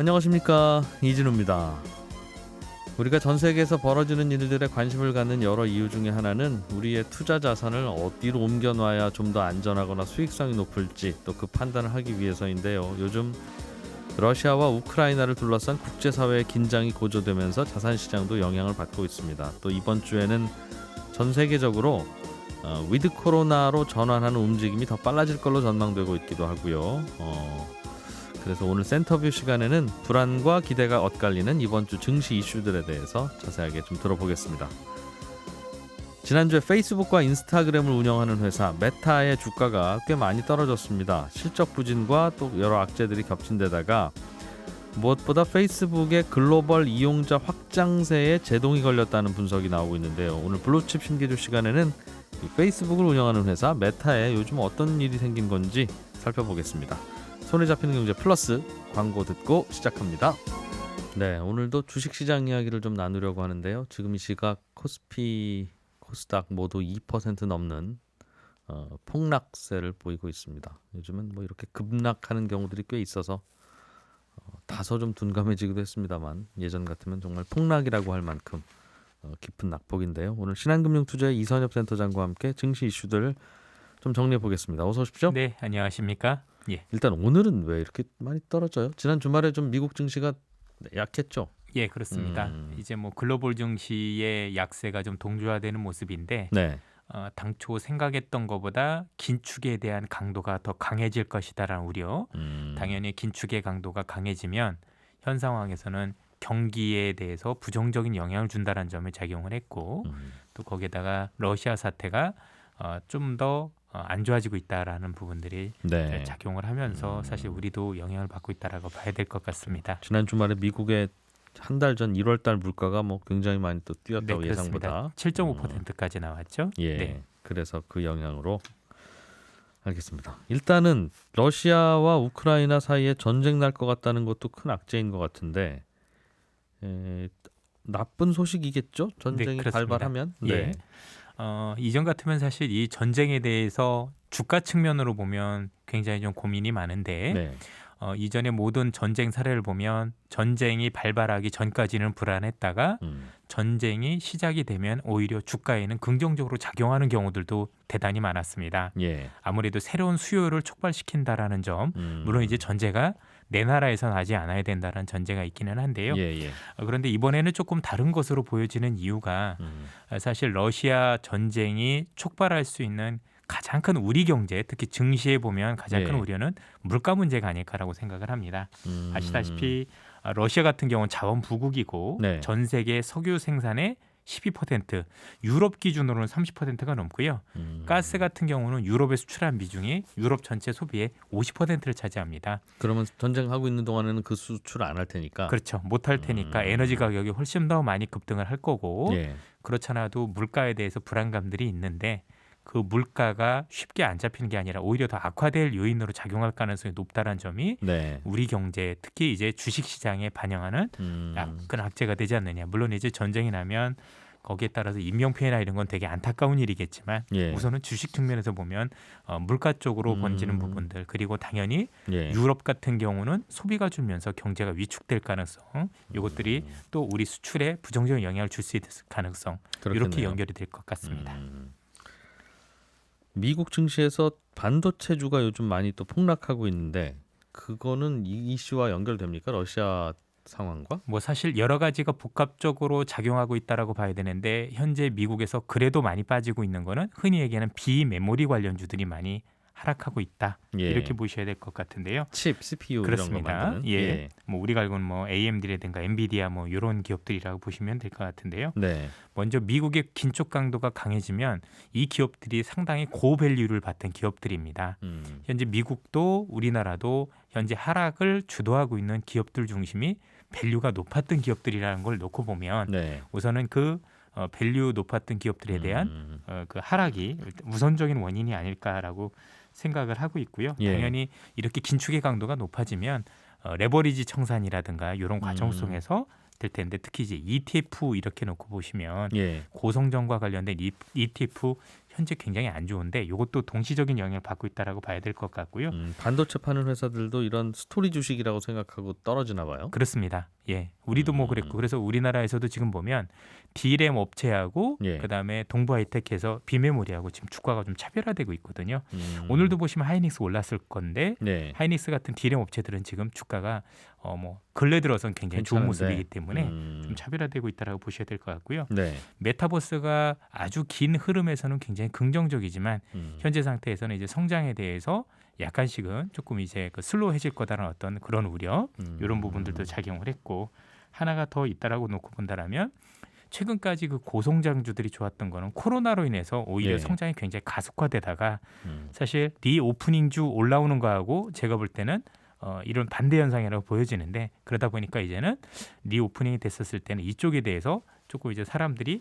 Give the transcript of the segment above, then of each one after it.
안녕하십니까, 이진우입니다. 우리가 전 세계에서 벌어지는 일들에 관심을 갖는 여러 이유 중에 하나는 우리의 투자 자산을 어디로 옮겨놔야 좀 더 안전하거나 수익성이 높을지 또 그 판단을 하기 위해서인데요. 요즘 러시아와 우크라이나를 둘러싼 국제사회의 긴장이 고조되면서 자산시장도 영향을 받고 있습니다. 또 이번 주에는 전 세계적으로 위드 코로나로 전환하는 움직임이 더 빨라질 걸로 전망되고 있기도 하고요. 그래서 오늘 센터뷰 시간에는 불안과 기대가 엇갈리는 이번 주 증시 이슈들에 대해서 자세하게 좀 들어보겠습니다. 지난주에 페이스북과 인스타그램을 운영하는 회사 메타의 주가가 꽤 많이 떨어졌습니다. 실적 부진과 또 여러 악재들이 겹친 데다가 무엇보다 페이스북의 글로벌 이용자 확장세에 제동이 걸렸다는 분석이 나오고 있는데요. 오늘 블루칩 신기주 시간에는 이 페이스북을 운영하는 회사 메타에 요즘 어떤 일이 생긴 건지 살펴보겠습니다. 손에 잡히는 경제 플러스 광고 듣고 시작합니다. 네, 오늘도 주식시장 이야기를 좀 나누려고 하는데요. 지금 이 시각 코스피, 코스닥 모두 2% 넘는 폭락세를 보이고 있습니다. 요즘은 뭐 이렇게 급락하는 경우들이 꽤 있어서 다소 좀 둔감해지기도 했습니다만 예전 같으면 정말 폭락이라고 할 만큼 깊은 낙폭인데요. 오늘 신한금융투자의 이선엽 센터장과 함께 증시 이슈들 좀 정리해 보겠습니다. 어서 오십시오. 네, 안녕하십니까? 예. 일단 오늘은 왜 이렇게 많이 떨어져요? 지난 주말에 좀 미국 증시가 약했죠? 예, 그렇습니다. 이제 뭐 글로벌 증시의 약세가 좀 동조화되는 모습인데 네. 당초 생각했던 것보다 긴축에 대한 강도가 더 강해질 것이다라는 우려. 당연히 긴축의 강도가 강해지면 현 상황에서는 경기에 대해서 부정적인 영향을 준다는 점에 작용을 했고 또 거기에다가 러시아 사태가 좀 더 안 좋아지고 있다라는 부분들이 네. 작용을 하면서 사실 우리도 영향을 받고 있다라고 봐야 될 것 같습니다. 지난 주말에 미국의 한 달 전 1월 달 물가가 뭐 굉장히 많이 또 뛰었다고 네, 예상보다 7.5%까지 나왔죠. 예. 네. 그래서 그 영향으로 알겠습니다. 일단은 러시아와 우크라이나 사이에 전쟁 날 것 같다는 것도 큰 악재인 것 같은데 나쁜 소식이겠죠? 전쟁이 그렇습니다. 발발하면. 예. 네. 이전 같으면 사실 이 전쟁에 대해서 주가 측면으로 보면 굉장히 좀 고민이 많은데 네. 이전의 모든 전쟁 사례를 보면 전쟁이 발발하기 전까지는 불안했다가 전쟁이 시작이 되면 오히려 주가에는 긍정적으로 작용하는 경우들도 대단히 많았습니다. 예. 아무래도 새로운 수요를 촉발시킨다라는 점, 물론 이제 전제가 내 나라에서 나지 않아야 된다는 전제가 있기는 한데요. 예. 그런데 이번에는 조금 다른 것으로 보여지는 이유가 사실 러시아 전쟁이 촉발할 수 있는 가장 큰 우리 경제, 특히 증시에 보면 가장 큰 우려는 물가 문제가 아닐까라고 생각을 합니다. 아시다시피 러시아 같은 경우는 자원 부국이고 네. 전 세계 석유 생산의 12%, 유럽 기준으로는 30%가 넘고요. 가스 같은 경우는 유럽에 수출한 비중이 유럽 전체 소비의 50%를 차지합니다. 그러면 전쟁하고 있는 동안에는 그 수출 안 할 테니까. 그렇죠. 못할 테니까 에너지 가격이 훨씬 더 많이 급등을 할 거고 예. 그렇잖아도 물가에 대해서 불안감들이 있는데 그 물가가 쉽게 안 잡히는 게 아니라 오히려 더 악화될 요인으로 작용할 가능성이 높다는 점이 네. 우리 경제 특히 이제 주식 시장에 반영하는 큰 악재가 되지 않느냐. 물론 이제 전쟁이 나면 거기에 따라서 인명 피해나 이런 건 되게 안타까운 일이겠지만 예. 우선은 주식 측면에서 보면 물가 쪽으로 번지는 부분들 그리고 당연히 예. 유럽 같은 경우는 소비가 줄면서 경제가 위축될 가능성 이것들이 또 우리 수출에 부정적인 영향을 줄 수 있을 가능성 그렇겠네요. 이렇게 연결이 될 것 같습니다. 미국 증시에서 반도체주가 요즘 많이 또 폭락하고 있는데 그거는 이 이슈와 연결됩니까? 러시아 상황과? 뭐 사실 여러 가지가 복합적으로 작용하고 있다라고 봐야 되는데 현재 미국에서 그래도 많이 빠지고 있는 거는 흔히 얘기하는 비메모리 관련주들이 많이 하락하고 있다. 예. 이렇게 보셔야 될 것 같은데요. 칩, CPU 그렇습니다. 이런 거 만드는. 예. 뭐 우리가 알고는 뭐 AMD라든가 엔비디아 뭐 이런 기업들이라고 보시면 될 것 같은데요. 네. 먼저 미국의 긴축 강도가 강해지면 이 기업들이 상당히 고밸류를 받던 기업들입니다. 현재 미국도 우리나라도 현재 하락을 주도하고 있는 기업들 중심이 밸류가 높았던 기업들이라는 걸 놓고 보면 네. 우선은 그 밸류 높았던 기업들에 대한 그 하락이 우선적인 원인이 아닐까라고 생각을 하고 있고요. 예. 당연히 이렇게 긴축의 강도가 높아지면 레버리지 청산이라든가 이런 과정 속에서 될 텐데 특히 이제 ETF 이렇게 놓고 보시면 예. 고성장과 관련된 ETF 현재 굉장히 안 좋은데 이것도 동시적인 영향을 받고 있다라고 봐야 될 것 같고요. 반도체 파는 회사들도 이런 스토리 주식이라고 생각하고 떨어지나 봐요. 그렇습니다. 예, 우리도 뭐 그랬고 그래서 우리나라에서도 지금 보면 D램 업체하고 예. 그다음에 동부하이텍해서 비메모리하고 지금 주가가 좀 차별화되고 있거든요. 음. 오늘도 보시면 하이닉스 올랐을 건데 네. 하이닉스 같은 D램 업체들은 지금 주가가 뭐 근래 들어서는 굉장히 좋은 괜찮은데. 모습이기 때문에 좀 차별화되고 있다라고 보셔야 될 것 같고요. 네. 메타버스가 아주 긴 흐름에서는 굉장히 긍정적이지만 음. 현재 상태에서는 이제 성장에 대해서 약간씩은 조금 이제 그 슬로우해질 거다라는 어떤 그런 우려 이런 부분들도 작용을 했고 하나가 더 있다라고 놓고 본다라면 최근까지 그 고성장주들이 좋았던 거는 코로나로 인해서 오히려 예. 성장이 굉장히 가속화되다가 음. 사실 리오프닝주 올라오는 거하고 제가 볼 때는 이런 반대 현상이라고 보여지는데 그러다 보니까 이제는 리오프닝이 됐었을 때는 이쪽에 대해서 조금 이제 사람들이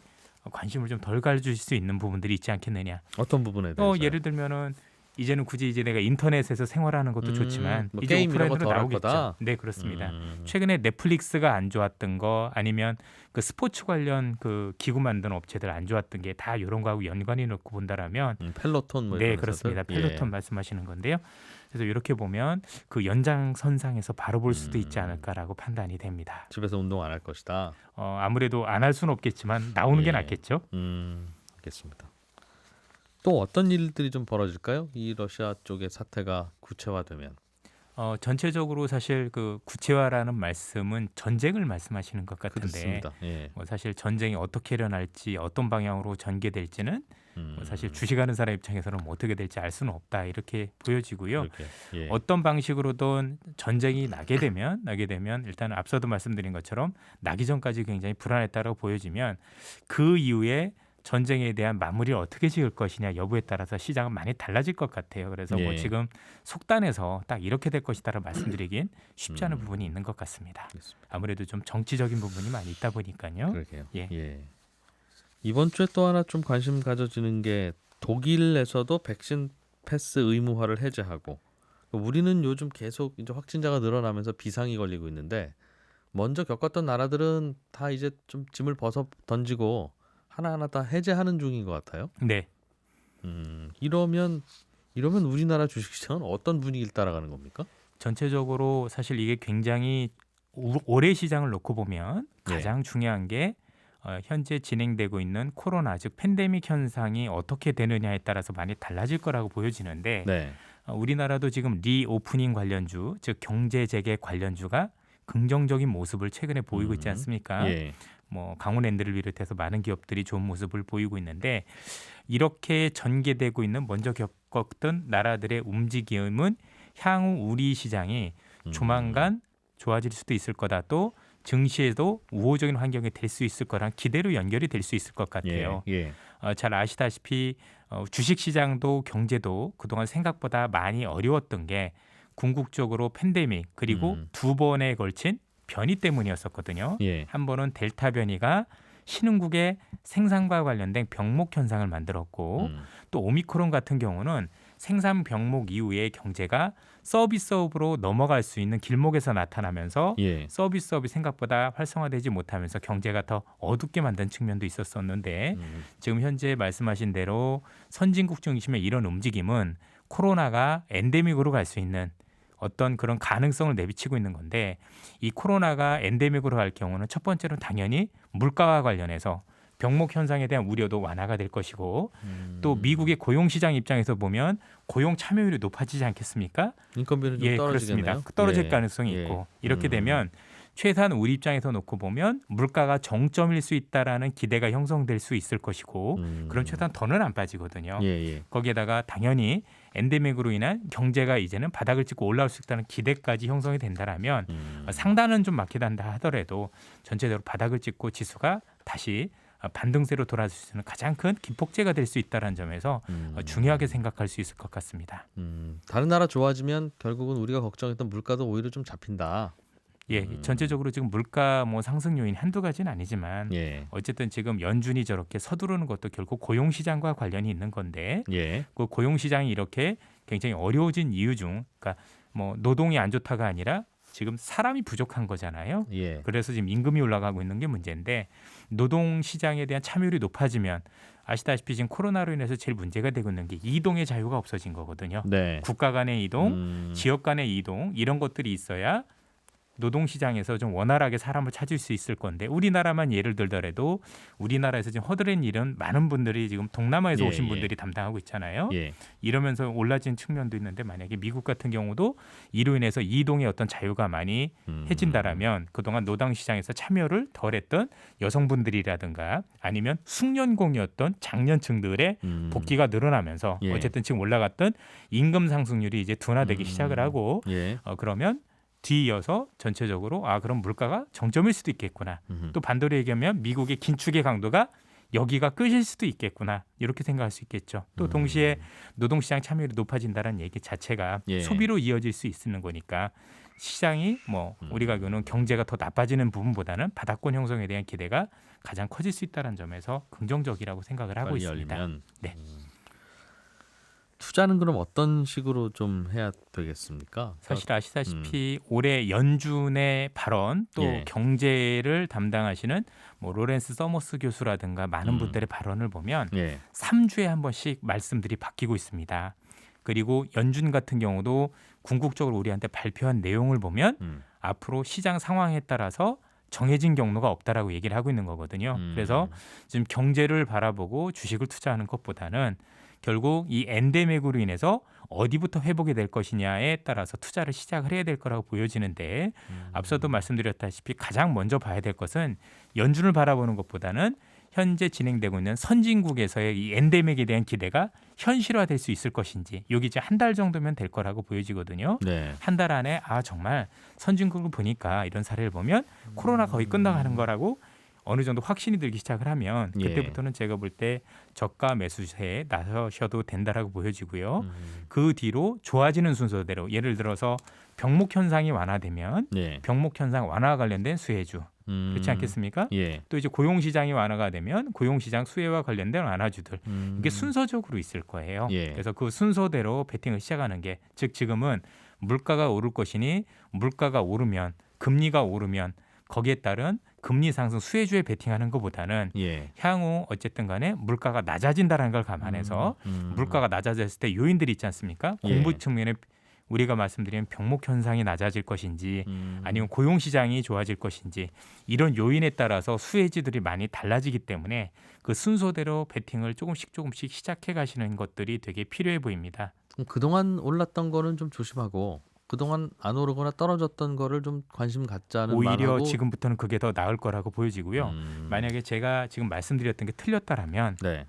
관심을 좀 덜 가질 수 있는 부분들이 있지 않겠느냐. 어떤 부분에 대해서? 예를 들면은 이제는 굳이 이제 내가 인터넷에서 생활하는 것도 좋지만 뭐 이제 게임 이런 거 오프라인으로 덜 할 나오겠죠. 거다? 네, 그렇습니다. 최근에 넷플릭스가 안 좋았던 거 아니면 그 스포츠 관련 그 기구 만드는 업체들 안 좋았던 게 다 이런 거하고 연관이 놓고 본다라면 펠로톤 뭐 네, 이런 그렇습니다. 회사들? 펠로톤 예. 말씀하시는 건데요. 그래서 이렇게 보면 그 연장선상에서 바로 볼 수도 있지 않을까라고 판단이 됩니다. 집에서 운동 안 할 것이다. 아무래도 안 할 수는 없겠지만 나오는 게 예. 낫겠죠. 알겠습니다. 또 어떤 일들이 좀 벌어질까요? 이 러시아 쪽의 사태가 구체화되면. 전체적으로 사실 그 구체화라는 말씀은 전쟁을 말씀하시는 것 같은데 그렇습니다. 예. 뭐 사실 전쟁이 어떻게 일어날지 어떤 방향으로 전개될지는 뭐 사실 주식하는 사람 입장에서는 뭐 어떻게 될지 알 수는 없다 이렇게 보여지고요. 그렇게. 예. 어떤 방식으로든 전쟁이 나게 되면 일단 앞서도 말씀드린 것처럼 나기 전까지 굉장히 불안했다고 보여지면 그 이후에 전쟁에 대한 마무리를 어떻게 지을 것이냐 여부에 따라서 시장은 많이 달라질 것 같아요. 그래서 뭐 예. 지금 속단해서 딱 이렇게 될 것이다라고 말씀드리긴 쉽지 않은 부분이 있는 것 같습니다. 알겠습니다. 아무래도 좀 정치적인 부분이 많이 있다 보니까요. 그러게요. 예. 예. 이번 주에 또 하나 좀 관심 가져지는 게 독일에서도 백신 패스 의무화를 해제하고 우리는 요즘 계속 이제 확진자가 늘어나면서 비상이 걸리고 있는데 먼저 겪었던 나라들은 다 이제 좀 짐을 벗어 던지고 하나하나 다 해제하는 중인 것 같아요. 네. 이러면 우리나라 주식시장은 어떤 분위기를 따라가는 겁니까? 전체적으로 사실 이게 굉장히 올해 시장을 놓고 보면 예. 가장 중요한 게 현재 진행되고 있는 코로나 즉 팬데믹 현상이 어떻게 되느냐에 따라서 많이 달라질 거라고 보여지는데 네. 우리나라도 지금 리오프닝 관련주 즉 경제 재개 관련주가 긍정적인 모습을 최근에 보이고 있지 않습니까? 예. 뭐 강원랜드를 비롯해서 많은 기업들이 좋은 모습을 보이고 있는데 이렇게 전개되고 있는 먼저 겪었던 나라들의 움직임은 향후 우리 시장이 조만간 좋아질 수도 있을 거다. 또 증시에도 우호적인 환경이 될 수 있을 거란 기대로 연결이 될 수 있을 것 같아요. 예. 잘 아시다시피 주식시장도 경제도 그동안 생각보다 많이 어려웠던 게 궁극적으로 팬데믹 그리고 두 번에 걸친 변이 때문이었었거든요. 예. 한 번은 델타 변이가 신흥국의 생산과 관련된 병목 현상을 만들었고 또 오미크론 같은 경우는 생산 병목 이후에 경제가 서비스업으로 넘어갈 수 있는 길목에서 나타나면서 예. 서비스업이 생각보다 활성화되지 못하면서 경제가 더 어둡게 만든 측면도 있었었는데 지금 현재 말씀하신 대로 선진국 중심의 이런 움직임은 코로나가 엔데믹으로 갈 수 있는 어떤 그런 가능성을 내비치고 있는 건데 이 코로나가 엔데믹으로 갈 경우는 첫 번째로 당연히 물가와 관련해서 병목 현상에 대한 우려도 완화가 될 것이고 또 미국의 고용시장 입장에서 보면 고용 참여율이 높아지지 않겠습니까? 인건비는 좀 예, 떨어지겠네요. 그렇습니다. 떨어질 예. 가능성이 예. 있고 이렇게 되면 최소한 우리 입장에서 놓고 보면 물가가 정점일 수 있다라는 기대가 형성될 수 있을 것이고 그럼 최소한 더는 안 빠지거든요. 예. 거기에다가 당연히 엔데믹으로 인한 경제가 이제는 바닥을 찍고 올라올 수 있다는 기대까지 형성이 된다라면 상단은 좀 막히다 한다 하더라도 전체적으로 바닥을 찍고 지수가 다시 반등세로 돌아설 수 있는 가장 큰 기폭제가 될 수 있다는 점에서 중요하게 생각할 수 있을 것 같습니다. 다른 나라 좋아지면 결국은 우리가 걱정했던 물가도 오히려 좀 잡힌다. 예, 전체적으로 지금 물가 뭐 상승 요인 한두 가지는 아니지만 예. 어쨌든 지금 연준이 저렇게 서두르는 것도 결국 고용 시장과 관련이 있는 건데 예. 그 고용 시장이 이렇게 굉장히 어려워진 이유 중, 그러니까 뭐 노동이 안 좋다가 아니라 지금 사람이 부족한 거잖아요. 예. 그래서 지금 임금이 올라가고 있는 게 문제인데 노동 시장에 대한 참여율이 높아지면 아시다시피 지금 코로나로 인해서 제일 문제가 되고 있는 게 이동의 자유가 없어진 거거든요. 네. 국가 간의 이동, 지역 간의 이동 이런 것들이 있어야 노동시장에서 좀 원활하게 사람을 찾을 수 있을 건데 우리나라만 예를 들더라도 우리나라에서 지금 허드렛 일은 많은 분들이 지금 동남아에서 예, 오신 예. 분들이 담당하고 있잖아요. 예. 이러면서 올라진 측면도 있는데 만약에 미국 같은 경우도 이로 인해서 이동의 어떤 자유가 많이 해진다라면 그동안 노동시장에서 참여를 덜했던 여성분들이라든가 아니면 숙련공이었던 장년층들의 복귀가 늘어나면서 예. 어쨌든 지금 올라갔던 임금 상승률이 이제 둔화되기 시작을 하고 예. 그러면 뒤이어서 전체적으로 그럼 물가가 정점일 수도 있겠구나. 또 반대로 얘기하면 미국의 긴축의 강도가 여기가 끝일 수도 있겠구나. 이렇게 생각할 수 있겠죠. 또 동시에 노동시장 참여율이 높아진다는 얘기 자체가 예. 소비로 이어질 수 있는 거니까 시장이 뭐 우리가 보는 경제가 더 나빠지는 부분보다는 바닥권 형성에 대한 기대가 가장 커질 수 있다는 점에서 긍정적이라고 생각을 하고 빨리 있습니다. 열리면. 네. 투자는 그럼 어떤 식으로 좀 해야 되겠습니까? 사실 아시다시피 올해 연준의 발언 또 예. 경제를 담당하시는 뭐 로렌스 서머스 교수라든가 많은 분들의 발언을 보면 예. 3주에 한 번씩 말씀들이 바뀌고 있습니다. 그리고 연준 같은 경우도 궁극적으로 우리한테 발표한 내용을 보면 앞으로 시장 상황에 따라서 정해진 경로가 없다라고 얘기를 하고 있는 거거든요. 그래서 지금 경제를 바라보고 주식을 투자하는 것보다는 결국 이 엔데믹으로 인해서 어디부터 회복이 될 것이냐에 따라서 투자를 시작을 해야 될 거라고 보여지는데 앞서도 말씀드렸다시피 가장 먼저 봐야 될 것은 연준을 바라보는 것보다는 현재 진행되고 있는 선진국에서의 이 엔데믹에 대한 기대가 현실화될 수 있을 것인지 여기 이제 한 달 정도면 될 거라고 보여지거든요. 네. 한 달 안에 정말 선진국을 보니까 이런 사례를 보면 코로나 거의 끝나가는 거라고 어느 정도 확신이 들기 시작을 하면 그때부터는 제가 볼 때 저가 매수세에 나서셔도 된다라고 보여지고요. 그 뒤로 좋아지는 순서대로 예를 들어서 병목 현상이 완화되면 네. 병목 현상 완화와 관련된 수혜주 그렇지 않겠습니까? 예. 또 이제 고용 시장이 완화가 되면 고용 시장 수혜와 관련된 완화주들 이게 순서적으로 있을 거예요. 예. 그래서 그 순서대로 베팅을 시작하는 게 즉 지금은 물가가 오를 것이니 물가가 오르면 금리가 오르면 거기에 따른 금리 상승 수혜주에 베팅하는 것보다는 예. 향후 어쨌든 간에 물가가 낮아진다는 걸 감안해서 물가가 낮아졌을 때 요인들이 있지 않습니까? 예. 공부 측면에 우리가 말씀드린 병목 현상이 낮아질 것인지 아니면 고용 시장이 좋아질 것인지 이런 요인에 따라서 수혜주들이 많이 달라지기 때문에 그 순서대로 베팅을 조금씩 시작해 가시는 것들이 되게 필요해 보입니다. 그동안 올랐던 거는 좀 조심하고 그동안 안 오르거나 떨어졌던 거를 좀 관심 갖자는 오히려 말하고 지금부터는 그게 더 나을 거라고 보여지고요. 만약에 제가 지금 말씀드렸던 게 틀렸다라면 네.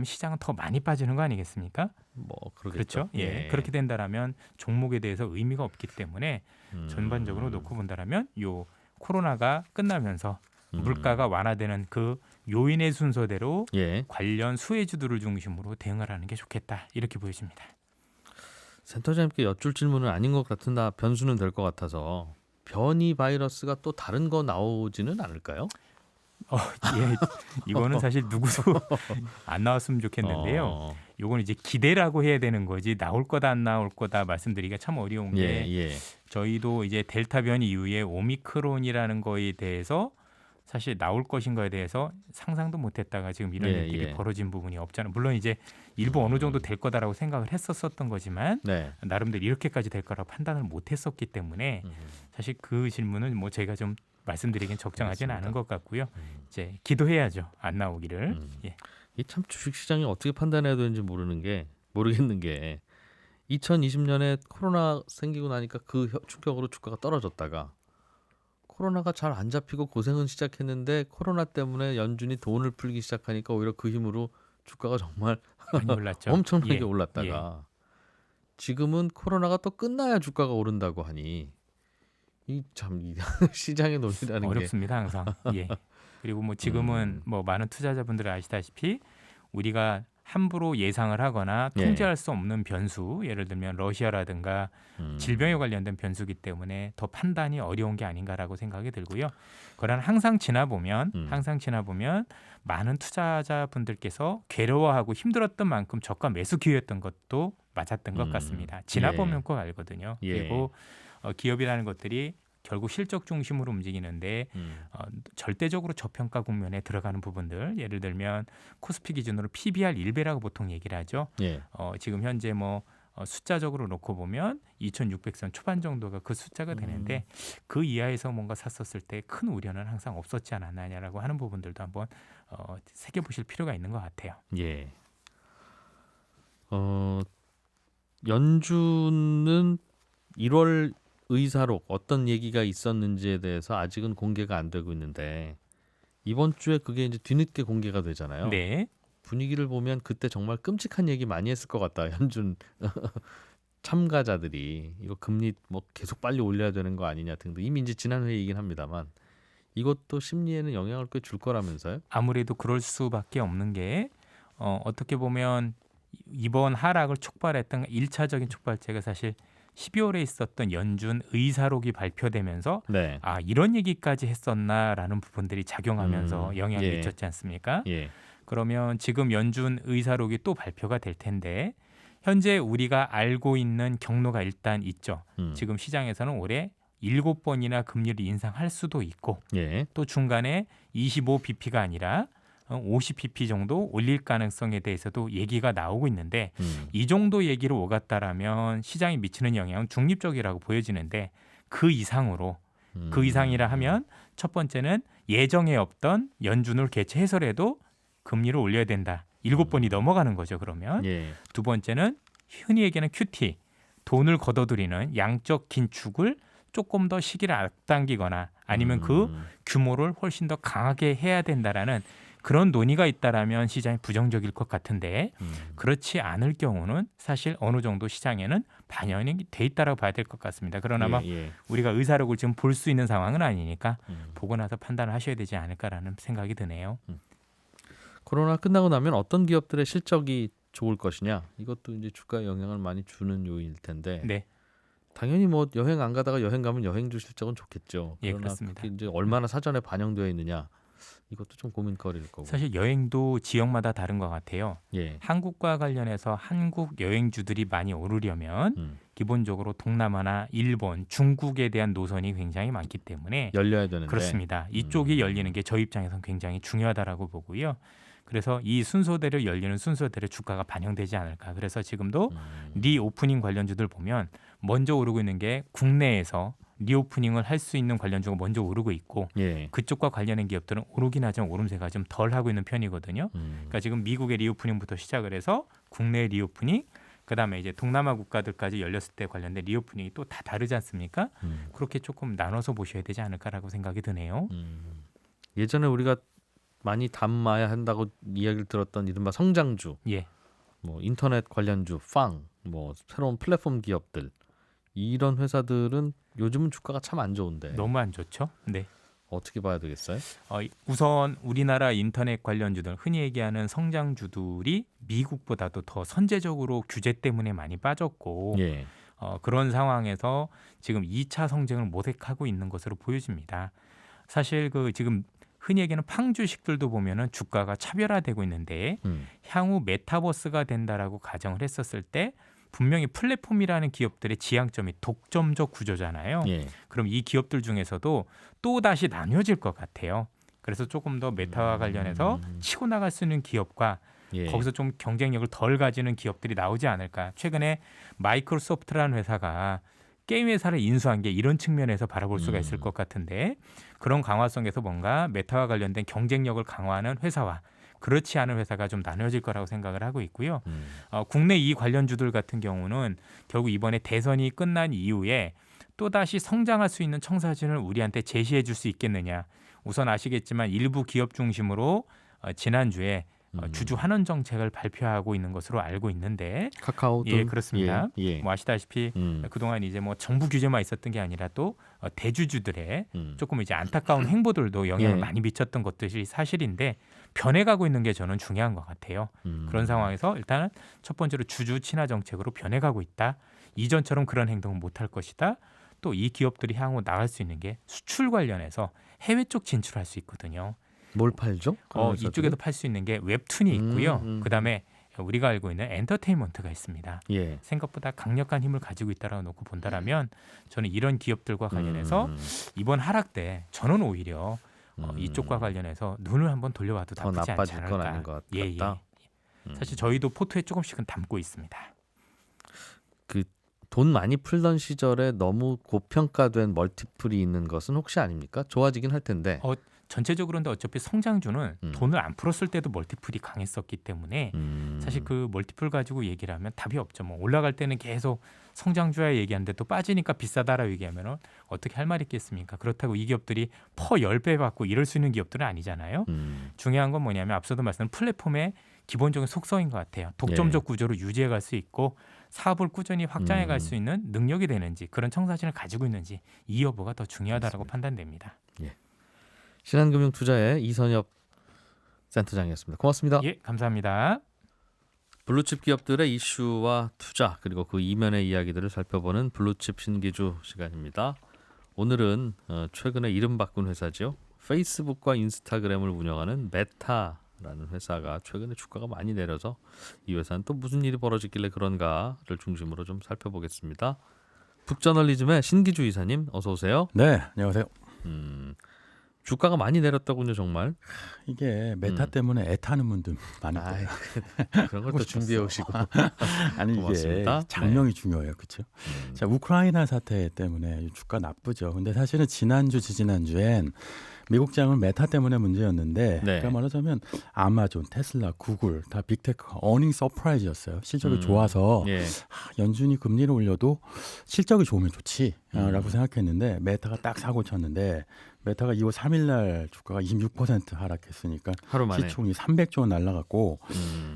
시장은 더 많이 빠지는 거 아니겠습니까? 뭐 그러겠죠. 그렇죠. 예. 그렇게 된다라면 종목에 대해서 의미가 없기 때문에 전반적으로 놓고 본다라면 요 코로나가 끝나면서 물가가 완화되는 그 요인의 순서대로 예. 관련 수혜주들을 중심으로 대응을 하는 게 좋겠다. 이렇게 보여집니다. 센터장님께 여쭐 질문은 아닌 것 같은데 변수는 될 것 같아서 변이 바이러스가 또 다른 거 나오지는 않을까요? 예. 이거는 사실 누구도 안 나왔으면 좋겠는데요. 요건 이제 기대라고 해야 되는 거지 나올 거다 안 나올 거다 말씀드리기가 참 어려운 게 저희도 이제 델타 변이 이후에 오미크론이라는 거에 대해서 사실 나올 것인가에 대해서 상상도 못했다가 지금 이런 일들이 벌어진 부분이 없잖아요. 물론 이제 일부 어느 정도 될 거다라고 생각을 했었던 거지만 나름대로 이렇게까지 될 거라고 판단을 못했었기 때문에 사실 그 질문은 뭐 제가 좀 말씀드리긴 적정하지는 않은 것 같고요. 이제 기도해야죠. 안 나오기를. 예. 이 참 주식 시장이 어떻게 판단해야 되는지 모르겠는 게 2020년에 코로나 생기고 나니까 그 충격으로 주가가 떨어졌다가 코로나가 잘 안 잡히고 고생은 시작했는데 코로나 때문에 연준이 돈을 풀기 시작하니까 오히려 그 힘으로 주가가 정말 많이 올랐죠. 엄청나게 올랐다가 지금은 코로나가 또 끝나야 주가가 오른다고 하니 이 시장의 논리라는 어렵습니다. 항상. 예. 그리고 뭐 지금은 뭐 많은 투자자분들은 아시다시피 우리가 함부로 예상을 하거나 통제할 수 없는 변수, 예를 들면 러시아라든가 질병에 관련된 변수기 때문에 더 판단이 어려운 게 아닌가라고 생각이 들고요. 그러나 항상 지나보면 많은 투자자분들께서 괴로워하고 힘들었던 만큼 저가 매수 기회였던 것도 맞았던 것 같습니다. 지나보면 꼭 알거든요. 그리고 기업이라는 것들이 결국 실적 중심으로 움직이는데 절대적으로 저평가 국면에 들어가는 부분들 예를 들면 코스피 기준으로 PBR 1배라고 보통 얘기를 하죠. 예. 지금 현재 뭐 숫자적으로 놓고 보면 2,600선 초반 정도가 그 숫자가 되는데 그 이하에서 뭔가 샀었을 때 큰 우려는 항상 없었지 않았느냐라고 하는 부분들도 한번 새겨보실 필요가 있는 것 같아요. 예. 연준은 1월 의사록 어떤 얘기가 있었는지에 대해서 아직은 공개가 안 되고 있는데 이번 주에 그게 이제 뒤늦게 공개가 되잖아요. 네. 분위기를 보면 그때 정말 끔찍한 얘기 많이 했을 것 같다. 연준 참가자들이 이거 금리 뭐 계속 빨리 올려야 되는 거 아니냐 등등 이미 이제 지난 회의이긴 합니다만 이것도 심리에는 영향을 꽤 줄 거라면서요? 아무래도 그럴 수밖에 없는 게 어떻게 보면 이번 하락을 촉발했던 1차적인 촉발제가 사실 12월에 있었던 연준 의사록이 발표되면서 네. 아 이런 얘기까지 했었나라는 부분들이 작용하면서 영향을 예. 미쳤지 않습니까? 예. 그러면 지금 연준 의사록이 또 발표가 될 텐데 현재 우리가 알고 있는 경로가 일단 있죠. 지금 시장에서는 올해 7번이나 금리를 인상할 수도 있고 예. 또 중간에 25bp가 아니라 50bp 정도 올릴 가능성에 대해서도 얘기가 나오고 있는데 이 정도 얘기를 오갔다라면 시장에 미치는 영향은 중립적이라고 보여지는데 그 이상으로 그 이상이라 하면 첫 번째는 예정에 없던 연준을 개최해서라도 금리를 올려야 된다. 7번이 넘어가는 거죠. 그러면 예. 두 번째는 흔히 얘기하는 QT 돈을 걷어들이는 양적 긴축을 조금 더 시기를 앞당기거나 아니면 그 규모를 훨씬 더 강하게 해야 된다라는 그런 논의가 있다라면 시장이 부정적일 것 같은데 그렇지 않을 경우는 사실 어느 정도 시장에는 반영이 돼 있다라고 봐야 될 것 같습니다. 그러나 막 우리가 의사록을 지금 볼 수 있는 상황은 아니니까 보고 나서 판단을 하셔야 되지 않을까라는 생각이 드네요. 코로나 끝나고 나면 어떤 기업들의 실적이 좋을 것이냐 이것도 이제 주가에 영향을 많이 주는 요인일 텐데 네. 당연히 뭐 여행 안 가다가 여행 가면 여행주 실적은 좋겠죠. 예, 그러나 그렇습니다. 그게 이제 얼마나 사전에 반영되어 있느냐 이것도 좀 고민거리일 거고. 사실 여행도 지역마다 다른 것 같아요. 예. 한국과 관련해서 한국 여행주들이 많이 오르려면 기본적으로 동남아나 일본, 중국에 대한 노선이 굉장히 많기 때문에 열려야 되는데. 그렇습니다. 이쪽이 열리는 게 저희 입장에서는 굉장히 중요하다라고 보고요. 그래서 이 순서대로 열리는 순서대로 주가가 반영되지 않을까. 그래서 지금도 리오프닝 관련주들 보면 먼저 오르고 있는 게 국내에서 리오프닝을 할 수 있는 관련주가 먼저 오르고 있고 예. 그쪽과 관련된 기업들은 오르긴 하지만 오름세가 좀 덜 하고 있는 편이거든요. 그러니까 지금 미국의 리오프닝부터 시작을 해서 국내 리오프닝 그다음에 이제 동남아 국가들까지 열렸을 때 관련된 리오프닝이 또 다 다르지 않습니까? 그렇게 조금 나눠서 보셔야 되지 않을까라고 생각이 드네요. 예전에 우리가 많이 담아야 한다고 이야기를 들었던 이른바 성장주, 예. 뭐 인터넷 관련주, 뭐 새로운 플랫폼 기업들 이런 회사들은 요즘은 주가가 참 안 좋은데 너무 안 좋죠. 네. 어떻게 봐야 되겠어요? 우선 우리나라 인터넷 관련주들 흔히 얘기하는 성장주들이 미국보다도 더 선제적으로 규제 때문에 많이 빠졌고 예. 그런 상황에서 지금 2차 성장을 모색하고 있는 것으로 보여집니다. 사실 그 지금 흔히 얘기하는 팡 주식들도 보면은 주가가 차별화되고 있는데 향후 메타버스가 된다라고 가정을 했었을 때 분명히 플랫폼이라는 기업들의 지향점이 독점적 구조잖아요. 예. 그럼 이 기업들 중에서도 또 다시 나뉘어질 것 같아요. 그래서 조금 더 메타와 관련해서 치고 나갈 수 있는 기업과 예. 거기서 좀 경쟁력을 덜 가지는 기업들이 나오지 않을까. 최근에 마이크로소프트라는 회사가 게임 회사를 인수한 게 이런 측면에서 바라볼 수가 있을 것 같은데 그런 강화성에서 뭔가 메타와 관련된 경쟁력을 강화하는 회사와 그렇지 않은 회사가 좀 나눠질 거라고 생각을 하고 있고요. 국내 이 관련주들 같은 경우는 결국 이번에 대선이 끝난 이후에 또다시 성장할 수 있는 청사진을 우리한테 제시해 줄 수 있겠느냐. 우선 아시겠지만 일부 기업 중심으로 지난주에 주주 환원 정책을 발표하고 있는 것으로 알고 있는데 카카오 예 그렇습니다. 예. 뭐 아시다시피 그동안 이제 뭐 정부 규제만 있었던 게 아니라 또 대주주들의 조금 이제 안타까운 행보들도 영향을 예. 많이 미쳤던 것들이 사실인데 변해가고 있는 게 저는 중요한 것 같아요. 그런 상황에서 일단은 첫 번째로 주주 친화 정책으로 변해가고 있다. 이전처럼 그런 행동은 못할 것이다. 또 이 기업들이 향후 나갈 수 있는 게 수출 관련해서 해외 쪽 진출할 수 있거든요. 뭘 팔죠? 이쪽에도 팔 수 있는 게 웹툰이 있고요. 그다음에 우리가 알고 있는 엔터테인먼트가 있습니다. 예. 생각보다 강력한 힘을 가지고 있다라고 놓고 본다라면 저는 이런 기업들과 관련해서 이번 하락 때 저는 오히려 이쪽과 관련해서 눈을 한번 돌려봐도 더 나쁘지 않지 나빠질 건 않을까. 아닌 것 예, 같다. 사실 저희도 포트에 조금씩은 담고 있습니다. 그 돈 많이 풀던 시절에 너무 고평가된 멀티플이 있는 것은 혹시 아닙니까? 좋아지긴 할 텐데. 전체적으로 근데 어차피 성장주는 돈을 안 풀었을 때도 멀티플이 강했었기 때문에 사실 그 멀티플 가지고 얘기를 하면 답이 없죠. 뭐 올라갈 때는 계속 성장주야 얘기하는데 또 빠지니까 비싸다라고 얘기하면 어떻게 할 말이 있겠습니까? 그렇다고 이 기업들이 퍼 10배 받고 이럴 수 있는 기업들은 아니잖아요. 중요한 건 뭐냐면 앞서도 말씀드린 플랫폼의 기본적인 속성인 것 같아요. 독점적 구조로 유지해 갈 수 있고 사업을 꾸준히 확장해 갈 수 있는 능력이 되는지 그런 청사진을 가지고 있는지 이 여부가 더 중요하다라고 판단됩니다. 신한금융투자의 이선엽 센터장이었습니다. 고맙습니다. 예, 감사합니다. 블루칩 기업들의 이슈와 투자 그리고 그 이면의 이야기들을 살펴보는 블루칩 신기주 시간입니다. 오늘은 최근에 이름 바꾼 회사죠. 페이스북과 인스타그램을 운영하는 메타라는 회사가 최근에 주가가 많이 내려서 이 회사는 또 무슨 일이 벌어졌길래 그런가를 중심으로 좀 살펴보겠습니다. 북저널리즘의 신기주 이사님 어서 오세요. 네, 안녕하세요. 주가가 많이 내렸다군요, 정말. 이게 메타 때문에 애타는 분들 많을 거예요. 그런 걸 또 준비해 오시고. 아니 고맙습니다. 이게 장명이 중요해요, 그렇죠? 자, 우크라이나 사태 때문에 주가 나쁘죠. 근데 사실은 지난주, 지지난주엔 미국장은 메타 때문에 문제였는데, 그러니까 말하자면 아마존, 테슬라, 구글 다 빅테크 어닝 서프라이즈였어요. 실적이 좋아서 연준이 금리를 올려도 실적이 좋으면 좋지라고 생각했는데 메타가 딱 사고 쳤는데. 메타가 2월 3일 날 주가가 26% 하락했으니까 하루 만에 시총이 300조 원 날라갔고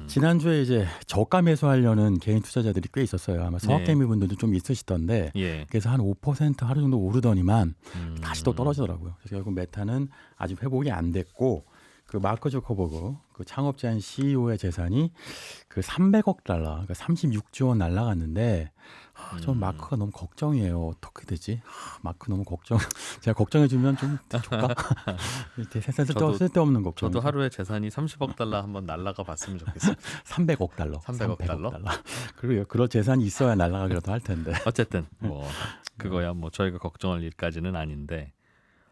지난주에 이제 저가 매수하려는 개인 투자자들이 꽤 있었어요. 아마 서학개미 분들도 좀 있으시던데 그래서 한 5% 하루 정도 오르더니만 다시 또 떨어지더라고요. 그래서 결국 메타는 아직 회복이 안 됐고 그 마크 주커버그 그 창업자인 CEO의 재산이 그 300억 달러, 그러니까 36조 원 날라갔는데 좀 마크가 너무 걱정이에요. 어떻게 되지? 마크 너무 걱정. 제가 걱정해 주면 좀 좋을까? 이렇게 쓸데없는 걱정. 저도 하루에 재산이 30억 달러 한번 날라가 봤으면 좋겠어요. 300억 달러. 300억 달러. 그리고 그런 재산이 있어야 날라가기라도 할 텐데. 어쨌든 뭐 그거야 뭐 저희가 걱정할 일까지는 아닌데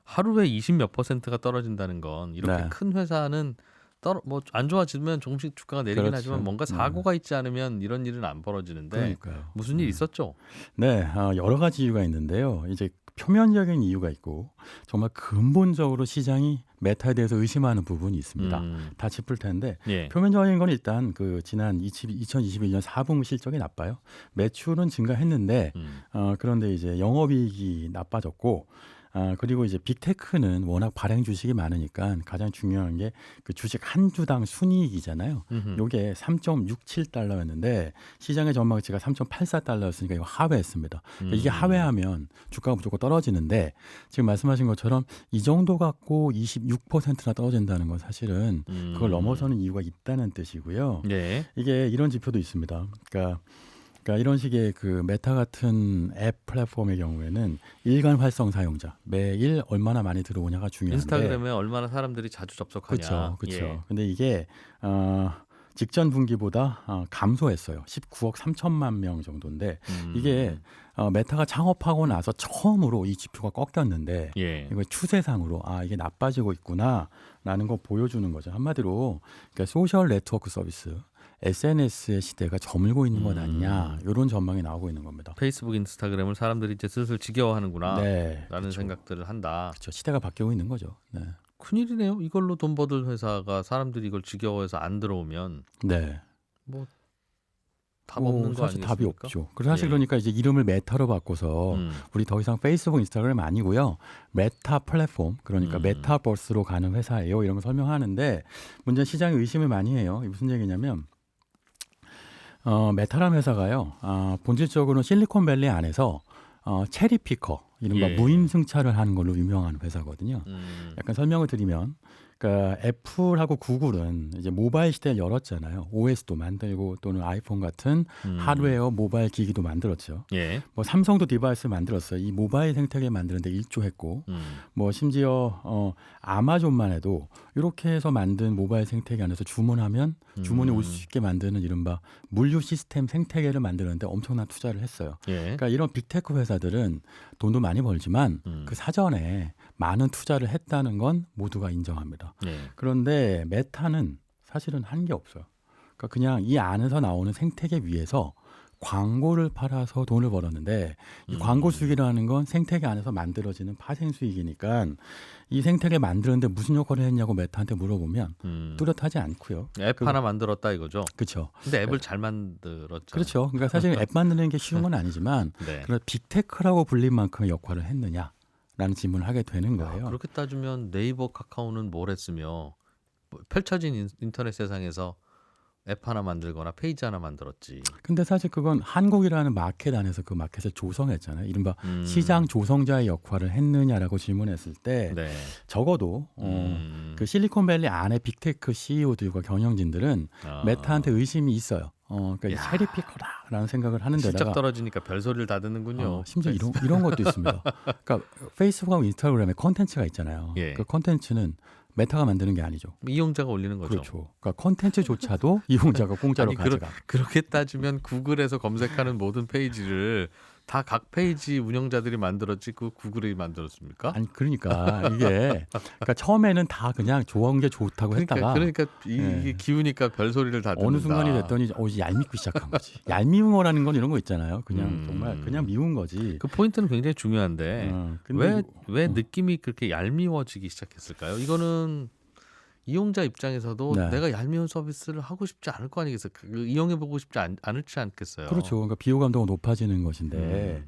하루에 20몇 %가 떨어진다는 건 이렇게 큰 회사는 뭐 안 좋아지면 조금씩 주가가 내리긴 하지만 뭔가 사고가 있지 않으면 이런 일은 안 벌어지는데 그러니까요. 무슨 일 있었죠? 네, 여러 가지 이유가 있는데요. 이제 표면적인 이유가 있고 정말 근본적으로 시장이 메타에 대해서 의심하는 부분이 있습니다. 다 짚을 텐데 표면적인 건 일단 그 지난 2021년 4분기 실적이 나빠요. 매출은 증가했는데 그런데 이제 영업이익이 나빠졌고 그리고 이제 빅테크는 워낙 발행 주식이 많으니까 가장 중요한 게 그 주식 한 주당 순이익이잖아요. 요게 3.67달러였는데 시장의 전망치가 3.84달러였으니까 이거 하회했습니다. 이게 하회하면 주가가 무조건 떨어지는데 지금 말씀하신 것처럼 이 정도 갖고 26%나 떨어진다는 건 사실은 그걸 넘어서는 이유가 있다는 뜻이고요. 이게 이런 지표도 있습니다. 그러니까 이런 식의 그 메타 같은 앱 플랫폼의 경우에는 일간 활성 사용자 매일 얼마나 많이 들어오냐가 중요한데 인스타그램에 얼마나 사람들이 자주 접속하냐. 그렇죠. 근데 이게 직전 분기보다 감소했어요. 19억 3천만 명 정도인데 이게 메타가 창업하고 나서 처음으로 이 지표가 꺾였는데 이거 추세상으로 이게 나빠지고 있구나라는 거 보여주는 거죠. 한마디로 그러니까 소셜 네트워크 서비스 SNS의 시대가 저물고 있는 것 아니냐 이런 전망이 나오고 있는 겁니다. 페이스북, 인스타그램을 사람들이 이제 슬슬 지겨워하는구나 라는 그렇죠. 생각들을 한다. 그렇죠. 시대가 바뀌고 있는 거죠. 큰일이네요. 이걸로 돈 버들 회사가 사람들이 이걸 지겨워해서 안 들어오면 뭐 답 없는 거 사실 아니겠습니까? 답이 없죠. 그래서 사실 그러니까 이제 이름을 메타로 바꿔서 우리 더 이상 페이스북, 인스타그램 아니고요. 메타 플랫폼 그러니까 메타버스로 가는 회사예요. 이런 거 설명하는데 문제는 시장이 의심을 많이 해요. 이게 무슨 얘기냐면 메타라는 회사가요. 본질적으로는 실리콘밸리 안에서 체리 피커 이른바 무임 승차를 하는 걸로 유명한 회사거든요. 약간 설명을 드리면 그러니까 애플하고 구글은 이제 모바일 시대를 열었잖아요. OS도 만들고 또는 아이폰 같은 하드웨어 모바일 기기도 만들었죠. 예. 뭐 삼성도 디바이스 만들었어요. 이 모바일 생태계 만드는데 일조했고, 뭐 심지어 아마존만 해도 이렇게 해서 만든 모바일 생태계 안에서 주문하면 주문이 올 수 있게 만드는 이른바 물류 시스템 생태계를 만드는데 엄청난 투자를 했어요. 예. 그러니까 이런 빅테크 회사들은 돈도 많이 벌지만 그 사전에 많은 투자를 했다는 건 모두가 인정합니다. 예. 그런데 메타는 사실은 한 게 없어요. 그러니까 그냥 이 안에서 나오는 생태계 위에서 광고를 팔아서 돈을 벌었는데 이 광고 수익이라는 건 생태계 안에서 만들어지는 파생 수익이니까 이 생태계 만드는데 무슨 역할을 했냐고 메타한테 물어보면 뚜렷하지 않고요. 앱 하나 만들었다 이거죠. 그렇죠. 근데 앱을 잘 만들었죠. 그렇죠. 그러니까 사실 앱 만드는 게 쉬운 건 아니지만 네. 그런 빅테크라고 불릴 만큼의 역할을 했느냐라는 질문을 하게 되는 거예요. 그렇게 따지면 네이버, 카카오는 뭘 했으며 펼쳐진 인터넷 세상에서 앱 하나 만들거나 페이지 하나 만들었지. 근데 사실 그건 한국이라는 마켓 안에서 그 마켓을 조성했잖아요. 이른바 시장 조성자의 역할을 했느냐라고 질문했을 때 네. 적어도 그 실리콘밸리 안에 빅테크 CEO들과 경영진들은 메타한테 의심이 있어요. 그러니까 이 체리피커다라는 생각을 하는 데다가 실적 떨어지니까 별소리를 다 듣는군요. 심지어 이런 것도 있습니다. 그러니까 페이스북하고 인스타그램에 컨텐츠가 있잖아요. 예. 그 컨텐츠는 메타가 만드는 게 아니죠. 이용자가 올리는 거죠. 그렇죠. 그러니까 컨텐츠조차도 이용자가 공짜로 아니, 가져가. 그렇게 따지면 구글에서 검색하는 모든 페이지를 다 각 페이지 운영자들이 만들었지 그 구글이 만들었습니까? 아니 그러니까 이게 그러니까 처음에는 다 그냥 좋은 게 좋다고 했다가 그러니까 이게 기우니까 별소리를 다 듣는다. 어느 순간이 됐더니 얄밉기 시작한 거지. 얄미운 거라는 건 이런 거 있잖아요. 그냥 정말 그냥 미운 거지. 그 포인트는 굉장히 중요한데 근데 왜 느낌이 그렇게 얄미워지기 시작했을까요? 이거는 이용자 입장에서도 네. 내가 얄미운 서비스를 하고 싶지 않을 거 아니겠어요? 이용해보고 싶지 않지 않겠어요? 그렇죠. 그러니까 비호감도가 높아지는 것인데,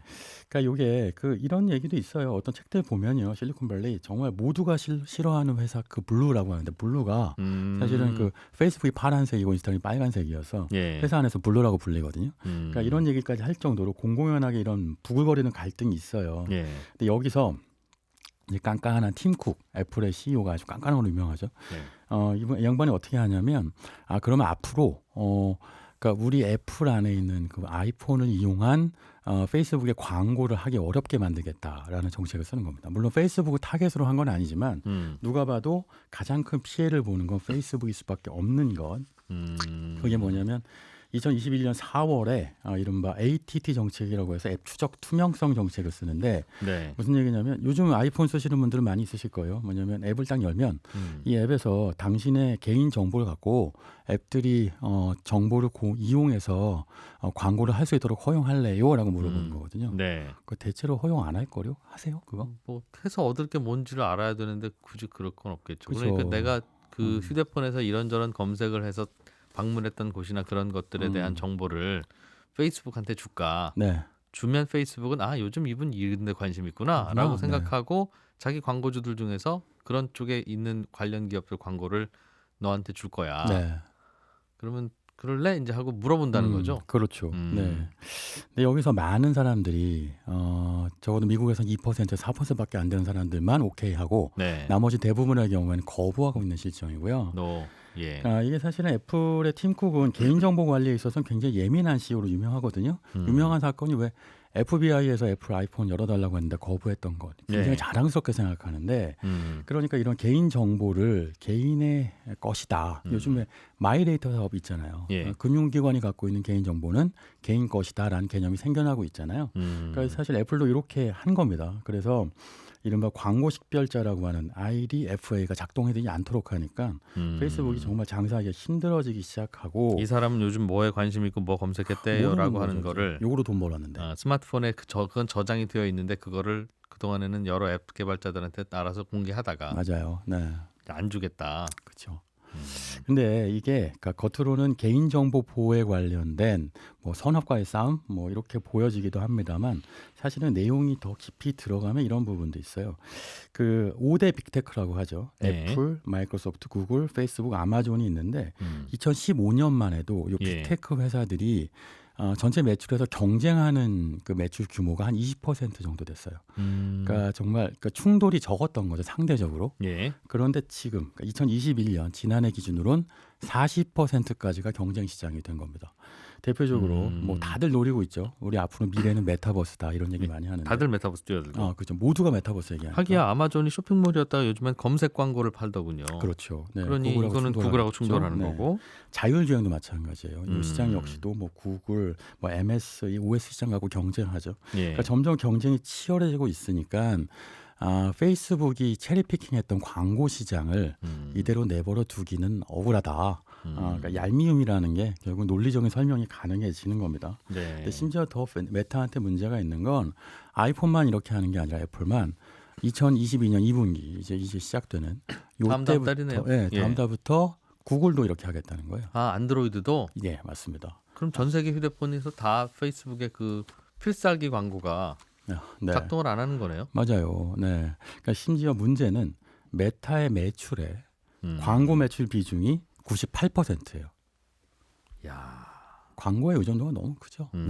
그러니까 이게 이런 얘기도 있어요. 어떤 책들 보면요, 실리콘밸리 정말 모두가 싫어하는 회사 그 블루라고 하는데 블루가 사실은 그 페이스북이 파란색이고 인스타그램이 빨간색이어서 예. 회사 안에서 블루라고 불리거든요. 그러니까 이런 얘기까지 할 정도로 공공연하게 이런 부글거리는 갈등이 있어요. 예. 근데 여기서 이제 깐깐한 팀 쿡, 애플의 CEO가 아주 깐깐한 걸로 유명하죠. 네. 이번 양반이 어떻게 하냐면, 그러면 앞으로 그러니까 우리 애플 안에 있는 그 아이폰을 이용한 페이스북에 광고를 하기 어렵게 만들겠다라는 정책을 쓰는 겁니다. 물론 페이스북을 타겟으로 한 건 아니지만 누가 봐도 가장 큰 피해를 보는 건 페이스북일 수밖에 없는 것. 그게 뭐냐면 2021년 4월에 이른바 ATT 정책이라고 해서 앱 추적 투명성 정책을 쓰는데 네. 무슨 얘기냐면 요즘 아이폰 쓰시는 분들은 많이 있으실 거예요. 뭐냐면 앱을 딱 열면 이 앱에서 당신의 개인 정보를 갖고 앱들이 정보를 이용해서 광고를 할 수 있도록 허용할래요라고 물어보는 거거든요. 네. 그 대체로 허용 안 할 거요? 하세요 그거? 뭐 해서 얻을 게 뭔지를 알아야 되는데 굳이 그럴 건 없겠죠. 그쵸. 그러니까 내가 그 휴대폰에서 이런저런 검색을 해서 방문했던 곳이나 그런 것들에 대한 정보를 페이스북한테 줄까? 네. 주면 페이스북은 요즘 이분 이런 데 관심 있구나라고 생각하고 자기 광고주들 중에서 그런 쪽에 있는 관련 기업들 광고를 너한테 줄 거야. 네. 그러면 그럴래? 이제 하고 물어본다는 거죠. 그렇죠. 네. 근데 여기서 많은 사람들이 적어도 미국에서 2% 4%밖에 안 되는 사람들만 오케이 하고 네. 나머지 대부분의 경우에는 거부하고 있는 실정이고요. 예. 이게 사실은 애플의 팀 쿡은 개인정보 관리에 있어서는 굉장히 예민한 CEO로 유명하거든요. 유명한 사건이 왜 FBI에서 애플 아이폰 열어달라고 했는데 거부했던 것 굉장히 네. 자랑스럽게 생각하는데 그러니까 이런 개인정보를 개인의 것이다. 요즘에 마이데이터 사업이 있잖아요. 예. 금융기관이 갖고 있는 개인정보는 개인 것이다라는 개념이 생겨나고 있잖아요. 그러니까 사실 애플도 이렇게 한 겁니다. 그래서 이른바 광고 식별자라고 하는 IDFA가 작동되지 않도록 하니까 페이스북이 정말 장사하기가 힘들어지기 시작하고 이 사람은 요즘 뭐에 관심 있고 뭐 검색했대요라고 하는 거를 요거로 돈 벌었는데 스마트폰에 그건 저장이 되어 있는데 그거를 그동안에는 여러 앱 개발자들한테 알아서 공개하다가 맞아요. 네, 안 주겠다. 그렇죠. 근데 이게 그러니까 겉으로는 개인정보 보호에 관련된 뭐 선업과의 싸움 뭐 이렇게 보여지기도 합니다만 사실은 내용이 더 깊이 들어가면 이런 부분도 있어요. 그 5대 빅테크라고 하죠. 네. 애플, 마이크로소프트, 구글, 페이스북, 아마존이 있는데 2015년만 해도 이 빅테크 회사들이 전체 매출에서 경쟁하는 그 매출 규모가 한 20% 정도 됐어요. 그러니까 정말 그 충돌이 적었던 거죠, 상대적으로. 예. 그런데 지금 그러니까 2021년 지난해 기준으로는 40%까지가 경쟁 시장이 된 겁니다. 대표적으로 뭐 다들 노리고 있죠. 우리 앞으로 미래는 메타버스다 이런 얘기 많이 하는데. 다들 메타버스 뛰어들고. 그렇죠. 모두가 메타버스 얘기하니까. 하기야 아마존이 쇼핑몰이었다가 요즘엔 검색 광고를 팔더군요. 그렇죠. 네, 그러니 이거는 구글하고 충돌하는 네. 거고. 자율주행도 마찬가지예요. 이 시장 역시도 뭐 구글, 뭐 MS, 이 OS 시장하고 경쟁하죠. 예. 그러니까 점점 경쟁이 치열해지고 있으니까 페이스북이 체리피킹했던 광고 시장을 이대로 내버려 두기는 억울하다. 그러니까 얄미움이라는 게 결국 논리적인 설명이 가능해지는 겁니다. 네. 근데 심지어 더 메타한테 문제가 있는 건 아이폰만 이렇게 하는 게 아니라 애플만 2022년 2분기 이제 시작되는 다음 달이네요. 다음 달부터 구글도 이렇게 하겠다는 거예요. 안드로이드도? 예, 맞습니다. 그럼 전 세계 휴대폰에서 다 페이스북의 그 필살기 광고가 네. 작동을 안 하는 거네요. 맞아요. 네. 그러니까 심지어 문제는 메타의 매출에 광고 매출 비중이 98%예요. 야. 광고의 의존도가 너무 크죠. 네.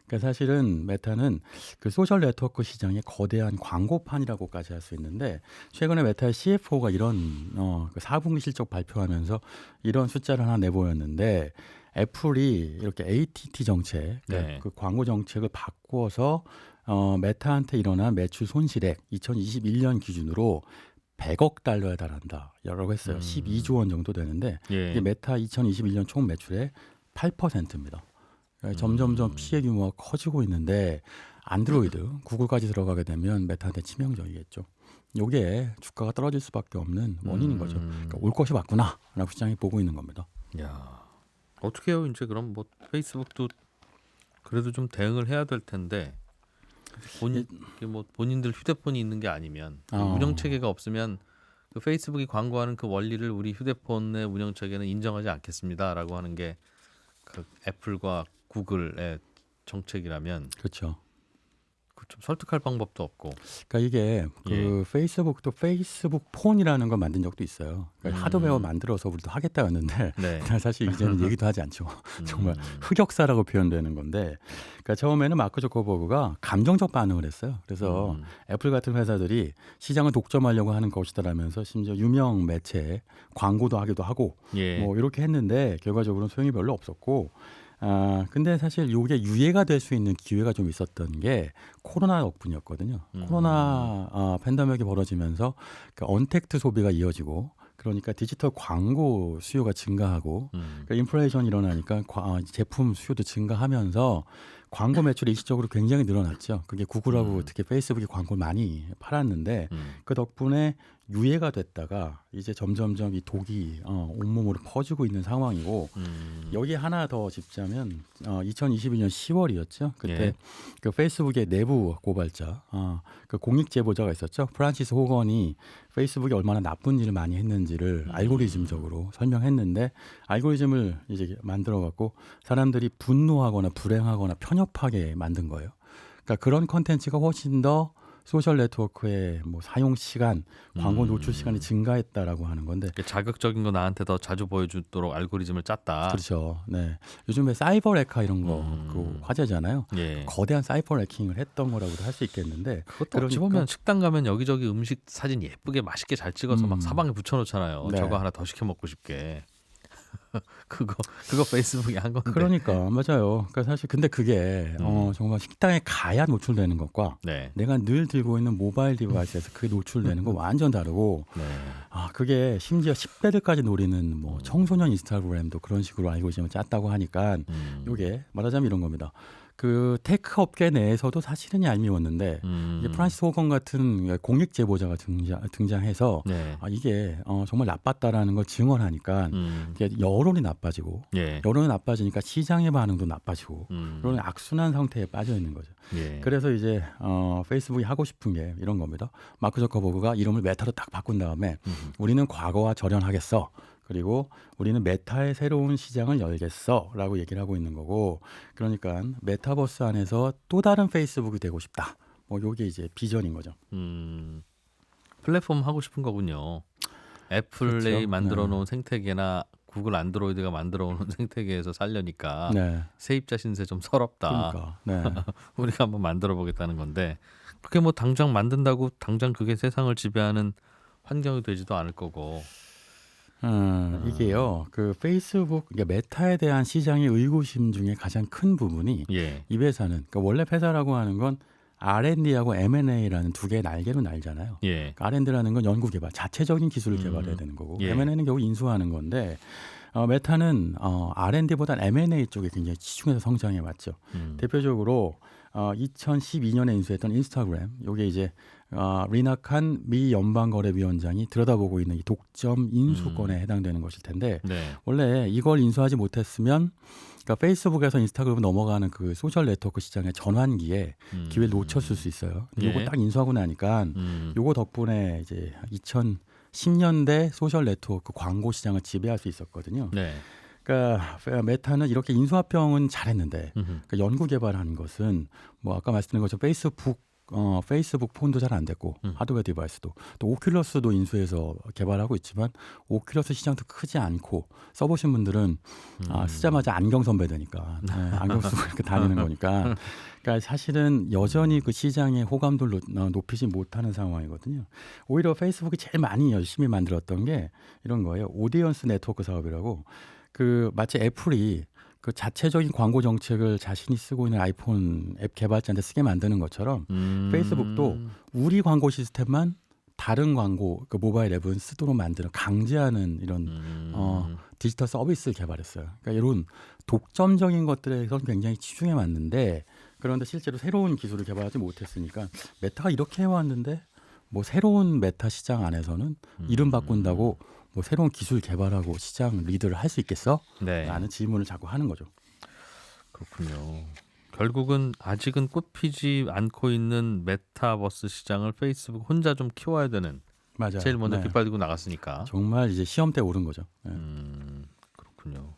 그러니까 사실은 메타는 그 소셜 네트워크 시장의 거대한 광고판이라고까지 할 수 있는데 최근에 메타의 CFO가 이런 그 4분기 실적 발표하면서 이런 숫자를 하나 내보였는데 애플이 이렇게 ATT 정책, 네. 그 광고 정책을 바꾸어서 메타한테 일어난 매출 손실액 2021년 기준으로 100억 달러에 달한다라고 했어요. 12조 원 정도 되는데 예. 이게 메타 2021년 총 매출의 8%입니다. 그러니까 점점점 피해 규모가 커지고 있는데 안드로이드, 구글까지 들어가게 되면 메타한테 치명적이겠죠. 이게 주가가 떨어질 수밖에 없는 원인인 거죠. 그러니까 올 것이 왔구나라고 시장이 보고 있는 겁니다. 야. 어떻게 해요? 이제 그럼 뭐 페이스북도 그래도 좀 대응을 해야 될 텐데 본인들 휴대폰이 있는 게 아니면 운영 체계가 없으면 그 페이스북이 광고하는 그 원리를 우리 휴대폰의 운영 체계는 인정하지 않겠습니다라고 하는 게 그 애플과 구글의 정책이라면 그렇죠. 좀 설득할 방법도 없고. 그러니까 이게 그 페이스북도 페이스북 폰이라는 걸 만든 적도 있어요. 그러니까 하드웨어 만들어서 우리도 하겠다였는데 네. 사실 이제는 얘기도 하지 않죠. 정말 흑역사라고 표현되는 건데, 그러니까 처음에는 마크 저커버그가 감정적 반응을 했어요. 그래서 애플 같은 회사들이 시장을 독점하려고 하는 것이다라면서 심지어 유명 매체에 광고도 하기도 하고 예. 뭐 이렇게 했는데 결과적으로는 소용이 별로 없었고. 근데 사실 이게 유예가 될 수 있는 기회가 좀 있었던 게 코로나 덕분이었거든요. 코로나 팬데믹이 벌어지면서 그 언택트 소비가 이어지고 그러니까 디지털 광고 수요가 증가하고 그러니까 인플레이션이 일어나니까 제품 수요도 증가하면서 광고 매출이 일시적으로 굉장히 늘어났죠. 그게 구글하고 특히 페이스북이 광고를 많이 팔았는데 그 덕분에 유예가 됐다가 이제 점점점 이 독이 온몸으로 퍼지고 있는 상황이고 여기 하나 더 짚자면 2022년 10월이었죠. 그때 예. 그 페이스북의 내부 고발자, 그 공익 제보자가 있었죠. 프란시스 호건이 페이스북이 얼마나 나쁜 일을 많이 했는지를 알고리즘적으로 설명했는데 알고리즘을 이제 만들어 갖고 사람들이 분노하거나 불행하거나 편협하게 만든 거예요. 그러니까 그런 컨텐츠가 훨씬 더 소셜 네트워크의 뭐 사용 시간, 광고 노출 시간이 증가했다라고 하는 건데 자극적인 거 나한테 더 자주 보여주도록 알고리즘을 짰다. 그렇죠. 네. 요즘에 사이버 레카 이런 거 그 화제잖아요. 예. 거대한 사이버 레킹을 했던 거라고도 할 수 있겠는데 그것도 어찌 보면 식당 가면 여기저기 음식 사진 예쁘게 맛있게 잘 찍어서 막 사방에 붙여놓잖아요. 네. 저거 하나 더 시켜 먹고 싶게. 그거 페이스북이 한 건데. 그러니까 맞아요. 그러니까 사실 근데 그게 정말 식당에 가야 노출되는 것과 네. 내가 늘 들고 있는 모바일 디바이스에서 그게 노출되는 거 완전 다르고 네. 그게 심지어 10대들까지 노리는 뭐 청소년 인스타그램도 그런 식으로 알고리즘을 짰다고 하니까 이게 말하자면 이런 겁니다. 그 테크 업계 내에서도 사실은 얄미웠는데 이제 프란시스 호건 같은 공익 제보자가 등장해서 네. 이게 정말 나빴다라는 걸 증언하니까 이게 여론이 나빠지고 예. 여론이 나빠지니까 시장의 반응도 나빠지고 그런 악순환 상태에 빠져 있는 거죠. 예. 그래서 이제 페이스북이 하고 싶은 게 이런 겁니다. 마크 저커버그가 이름을 메타로 딱 바꾼 다음에 우리는 과거와 절연하겠어. 그리고 우리는 메타의 새로운 시장을 열겠어라고 얘기를 하고 있는 거고, 그러니까 메타버스 안에서 또 다른 페이스북이 되고 싶다. 뭐 이게 이제 비전인 거죠. 플랫폼 하고 싶은 거군요. 애플이 그렇죠. 만들어 놓은 생태계나 구글 안드로이드가 만들어오는 생태계에서 살려니까 네. 세입자 신세 좀 서럽다. 그러니까. 네. 우리가 한번 만들어 보겠다는 건데 그게 뭐 당장 만든다고 당장 그게 세상을 지배하는 환경이 되지도 않을 거고. 이게요. 그 페이스북 그러니까 메타에 대한 시장의 의구심 중에 가장 큰 부분이 예. 이 회사는 그러니까 원래 회사라고 하는 건 R&D하고 M&A라는 두 개의 날개로 날잖아요. 예. 그러니까 R&D라는 건 연구 개발, 자체적인 기술을 개발해야 되는 거고 예. M&A는 결국 인수하는 건데 메타는 R&D보다는 M&A 쪽에 굉장히 치중해서 성장해 왔죠. 대표적으로 2012년에 인수했던 인스타그램, 요게 이제 리나칸 미 연방거래위원장이 들여다보고 있는 이 독점 인수권에 해당되는 것일 텐데 네. 원래 이걸 인수하지 못했으면 그러니까 페이스북에서 인스타그램으로 넘어가는 그 소셜 네트워크 시장의 전환기에 기회를 놓쳤을 수 있어요. 근데 요거 예. 딱 인수하고 나니까 요거 덕분에 이제 2010년대 소셜 네트워크 광고 시장을 지배할 수 있었거든요. 네. 그러니까 메타는 이렇게 인수합병은 잘했는데 그러니까 연구 개발하는 것은 뭐 아까 말씀드린 것처럼 페이스북 폰도 잘 안 됐고 하드웨어 디바이스도 또 오큘러스도 인수해서 개발하고 있지만 오큘러스 시장도 크지 않고 써보신 분들은 쓰자마자 안경 선배 되니까 안경 쓰고 이렇게 다니는 거니까 그러니까 사실은 여전히 그 시장의 호감도를 높이지 못하는 상황이거든요. 오히려 페이스북이 제일 많이 열심히 만들었던 게 이런 거예요. 오디언스 네트워크 사업이라고 그 마치 애플이 그 자체적인 광고 정책을 자신이 쓰고 있는 아이폰 앱 개발자한테 쓰게 만드는 것처럼 페이스북도 우리 광고 시스템만 다른 광고 그 모바일 앱은 쓰도록 만드는 강제하는 이런 디지털 서비스를 개발했어요. 그러니까 이런 독점적인 것들에선 굉장히 치중해 왔는데 그런데 실제로 새로운 기술을 개발하지 못했으니까 메타가 이렇게 해왔는데 뭐 새로운 메타 시장 안에서는 이름 바꾼다고 뭐 새로운 기술 개발하고 시장 리드를 할 수 있겠어? 네. 라는 질문을 자꾸 하는 거죠. 그렇군요. 결국은 아직은 꽃피지 않고 있는 메타버스 시장을 페이스북 혼자 좀 키워야 되는 맞아요. 제일 먼저 네. 깃발 들고 나갔으니까. 정말 이제 시험대 오른 거죠. 네. 그렇군요.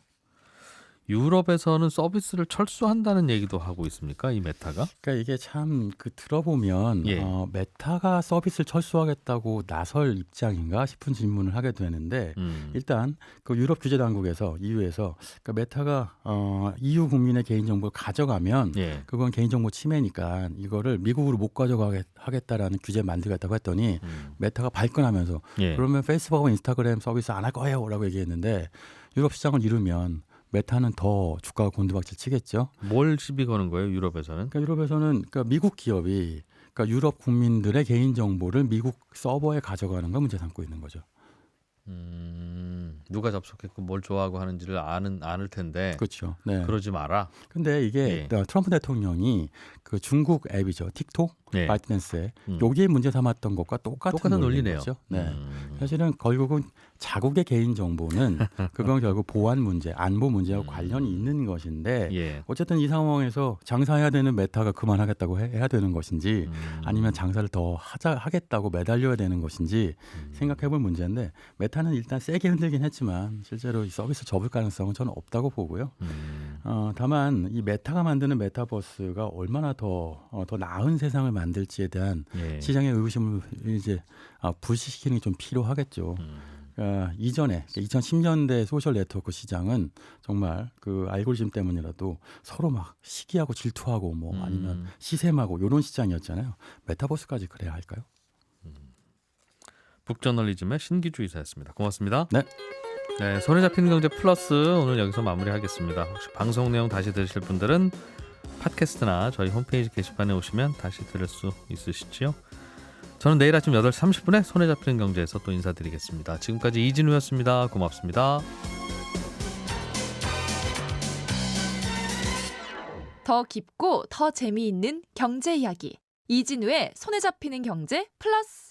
유럽에서는 서비스를 철수한다는 얘기도 하고 있습니까? 이 메타가? 그러니까 이게 참 그 들어보면 예. 메타가 서비스를 철수하겠다고 나설 입장인가 싶은 질문을 하게 되는데 일단 그 유럽 규제 당국에서 EU에서 그러니까 메타가 EU 국민의 개인정보를 가져가면 예. 그건 개인정보 침해니까 이거를 미국으로 못 가져가겠다라는 규제 만들겠다고 했더니 메타가 발끈하면서 예. 그러면 페이스북하고 인스타그램 서비스 안 할 거예요라고 얘기했는데 유럽 시장을 잃으면 메타는 더 주가가 곤두박질 치겠죠. 뭘 시비 거는 거예요? 유럽에서는? 그러니까 유럽에서는 그러니까 미국 기업이 그러니까 유럽 국민들의 개인 정보를 미국 서버에 가져가는 걸 문제 삼고 있는 거죠. 누가 접속했고 뭘 좋아하고 하는지를 아는 텐데 그렇죠. 네. 그러지 마라. 근데 이게 트럼프 대통령이 그 중국 앱이죠. 틱톡, 예. 바이트댄스 여기에 문제 삼았던 것과 똑같은 논리네요. 거죠. 네. 사실은 결국은 자국의 개인 정보는 그건 결국 보안 문제, 안보 문제와 관련이 있는 것인데 예. 어쨌든 이 상황에서 장사해야 되는 메타가 그만하겠다고 해야 되는 것인지 아니면 장사를 더 하겠다고 매달려야 되는 것인지 생각해볼 문제인데 메타는 일단 세게 흔들긴 했지만 실제로 이 서비스 접을 가능성은 저는 없다고 보고요. 다만 이 메타가 만드는 메타버스가 얼마나 더 나은 세상을 만들지에 대한 예. 시장의 의구심을 이제 불식시키는 게 좀 필요하겠죠. 이전에 2010년대 소셜 네트워크 시장은 정말 그 알고리즘 때문이라도 서로 막 시기하고 질투하고 뭐 아니면 시샘하고 이런 시장이었잖아요. 메타버스까지 그래야 할까요? 북저널리즘의 신기주 이사였습니다. 고맙습니다. 네. 네, 손에 잡히는 경제 플러스 오늘 여기서 마무리하겠습니다. 혹시 방송 내용 다시 들으실 분들은 팟캐스트나 저희 홈페이지 게시판에 오시면 다시 들을 수 있으시지요. 저는 내일 아침 8시 30분에 손에 잡히는 경제에서 또 인사드리겠습니다. 지금까지 이진우였습니다. 고맙습니다. 더 깊고 더 재미있는 경제 이야기 이진우의 손에 잡히는 경제 플러스